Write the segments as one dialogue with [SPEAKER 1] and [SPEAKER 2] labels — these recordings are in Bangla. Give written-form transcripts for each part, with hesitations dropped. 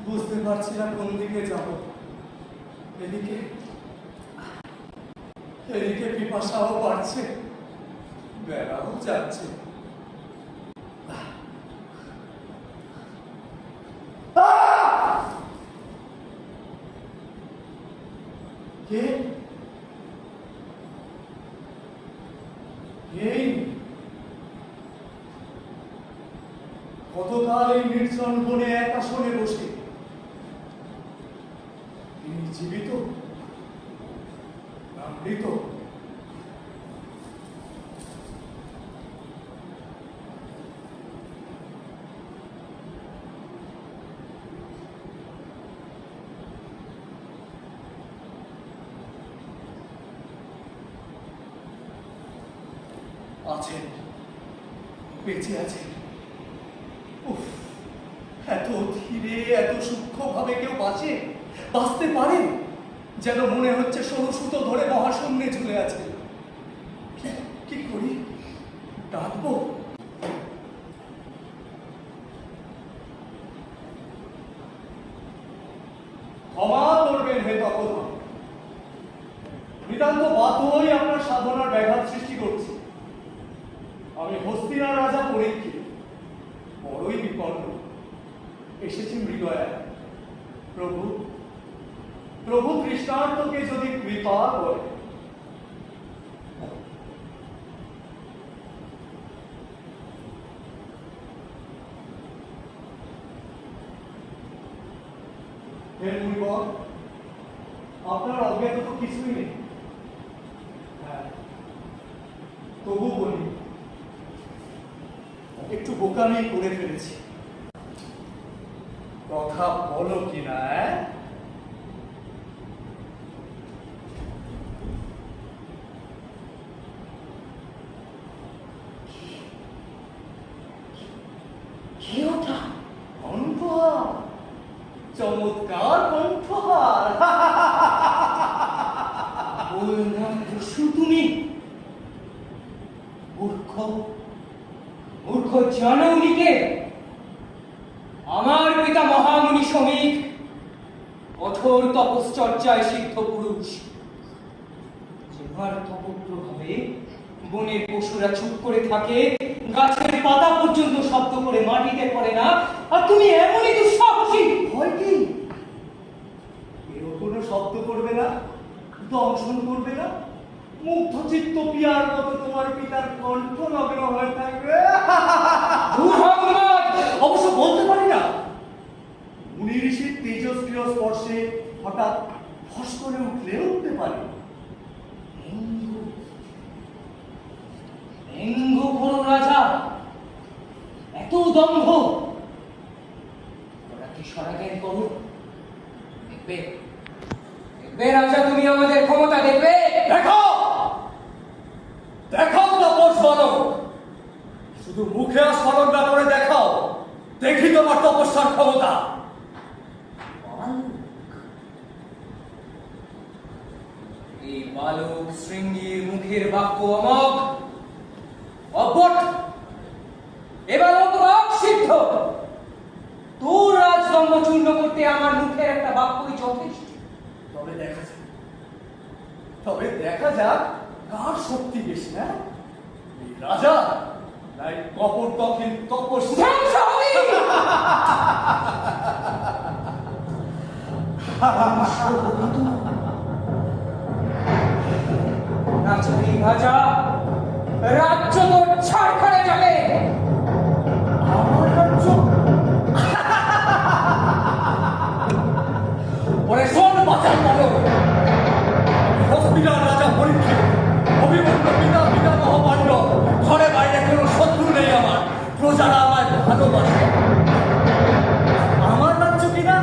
[SPEAKER 1] বুঝতে পারছি না কোন দিকে যাব। এদিকে এদিকে পিপাসাও বাড়ছে, বেড়াও যাচ্ছে। কে কতকাল এই নির্জন বনে এক আসনে বসে তিনি জীবিত না মৃত? আছেন, বেঁচে আছেন। উফ, এত ধীরে এত সূক্ষ্মভাবে কেউ বাঁচতে পারে? যেন মনে হচ্ছে সরু সুতো ধরে মহাশূন্যে ঝুলে আছে। কি করি, ডাকবো? ক্ষমা করবেন হে তপোধন, নিতান্ত বাধ্যই আপনার সাধনার ব্যাঘাত সৃষ্টি করছি। আমি হস্তিনার রাজা পরীক্ষিত, বড়ই বিপন্ন, এসেছি মৃগয়া। প্রভু কৃষ্ণার্থকে যদি কৃপা করে। হে মুনিবর, আপনার অজ্ঞাত তো কিছুই নেই। হ্যাঁ, তবু বলি, একটু বোকামি করে ফেলেছি। কথা বলো কিনা? কণ্ঠহার, চমৎকার কণ্ঠহার।
[SPEAKER 2] বললাম তুমি মূর্খ, মূর্খ জানো উনিকে? আমার পিতা মহামুনি শ্রমিক, কঠোর তপশ্চর্যায় সিদ্ধ পুরুষ। যেভার তপপ্রভাবে বনের পশুরা চুপ করে থাকে, গাছের পাতা পর্যন্ত শব্দ করে মাটিতে পড়ে না, আর তুমি এমনই দুঃসাহসী।
[SPEAKER 1] হয় কি, এও কোনো শব্দ করবে না, দংশন করবে না? মুগ্ধ চিত্ত পিয়ার মতো তোমার পিতার কণ্ঠ নগ্ন হয়ে থাকবে। অবশ্য বলতে পারি না, মুনি ঋষির তেজস্ক্রিয় স্পর্শে হঠাৎ ফস করে উঠতে পারে।
[SPEAKER 2] রাজা, এত দম্ভ! ওরা কি সরাজ্ঞান করো? দেখবে দেখবে রাজা, তুমি আমাদের ক্ষমতা দেখবে।
[SPEAKER 1] দেখো দেখাও তপস বালক, শুধু মুখে আর স্মরণ না করে দেখাও, দেখি তোমার তপস্যার ক্ষমতা।
[SPEAKER 2] এই বালক শৃঙ্গীর মুখের বাক্য অমক, অবট। এ বালক বাক সিদ্ধ। তোর রাজদম্ভ চূর্ণ করতে আমার মুখের একটা বাক্যই যথেষ্ট।
[SPEAKER 1] তবে দেখা যাক কার শক্তি বেশি। না এই রাজা নাই কপট দক্ষিণ তপস্যা।
[SPEAKER 2] রাজা, রাজ্য তোর ছাড় করে যাবে।
[SPEAKER 1] আমার রাজ্য? ওরে শোন বাঁচার বলো, হস্তিনার রাজা পরীক্ষিত, অভিমন্যু পিতা পিতামহ পাণ্ডব, ঘরে বাইরে কোনো শত্রু নেই আমার, প্রজারা আমায় ভালোবাসে। আমার রাজ্য কিনা?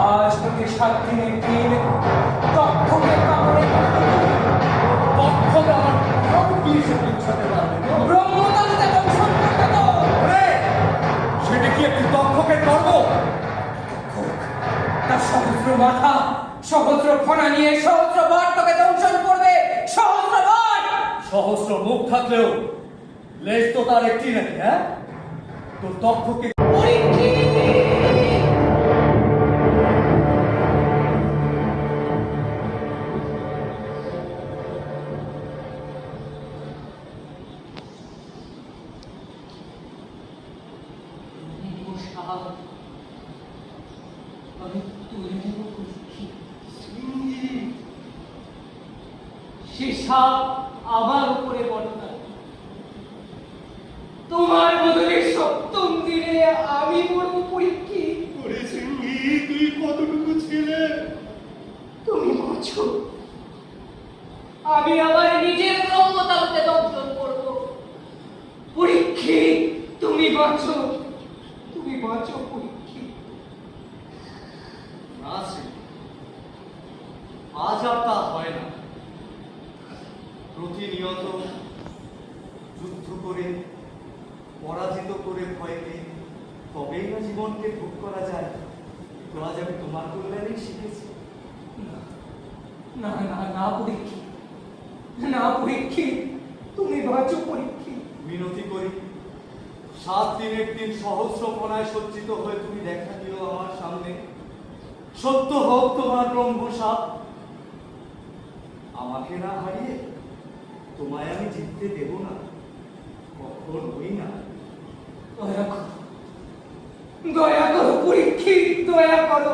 [SPEAKER 2] আজ তোকে 7 দিনের দিন তক্ষকে কামড়ে
[SPEAKER 1] তক্ষকে আমার সব কিছু পৌঁছাতে পারবে
[SPEAKER 2] ব্রহ্মতন্ত্রে দংশন করবে তো।
[SPEAKER 1] সেটা কি একটু তক্ষকে করবো?
[SPEAKER 2] তার সহস্র মাথা, সহস্র ফণা নিয়ে সহস্র বার তোকে দংশন করবে, সহস্রবার।
[SPEAKER 1] সহস্র মুখ থাকলেও লেজ তো তার একটি নাকি, হ্যাঁ? তোর দক্ষকে
[SPEAKER 2] পরীক্ষিত! আমি তুলে নেব পরীক্ষিত। সে সাপ আমার উপরে বর্তা, তোমার বদলে সপ্তম দিনে আমি বড় পরীক্ষিত।
[SPEAKER 1] ওরে সিংহী, তুই কতটুকু ছিলে?
[SPEAKER 2] তুমি বুঝছো, আমি আমার নিজের ব্রহ্মতালকে দগ্ধন করব। পরীক্ষিত, তুমি বাঁচো, তুমি বাঁচো পরীক্ষিত।
[SPEAKER 1] না সিংহী, আজ আর তা হয় না। প্রতিনিয়ত যুদ্ধ করে, পরাজিত করে ভয়কে, তবেই না জীবনকে ভোগ করা যায়। তো আজ আমি তোমার কল্যাণেই শিখেছি।
[SPEAKER 2] না না না পরীক্ষিত, না পরীক্ষিত, তুমি বাঁচো পরীক্ষিত।
[SPEAKER 1] মিনতি করি, 7 দিনের দিন সহস্র ফনায় সজ্জিত হয়ে তুমি দেখা দিও আমার সামনে। সত্য হোক তোমার ব্রহ্মসাপ। আমাকে না হারিয়ে তোমায় আমি জিততে দেব না, কখনোই না।
[SPEAKER 2] দয়া করো, দয়া করো পরীক্ষিত, দয়া করো।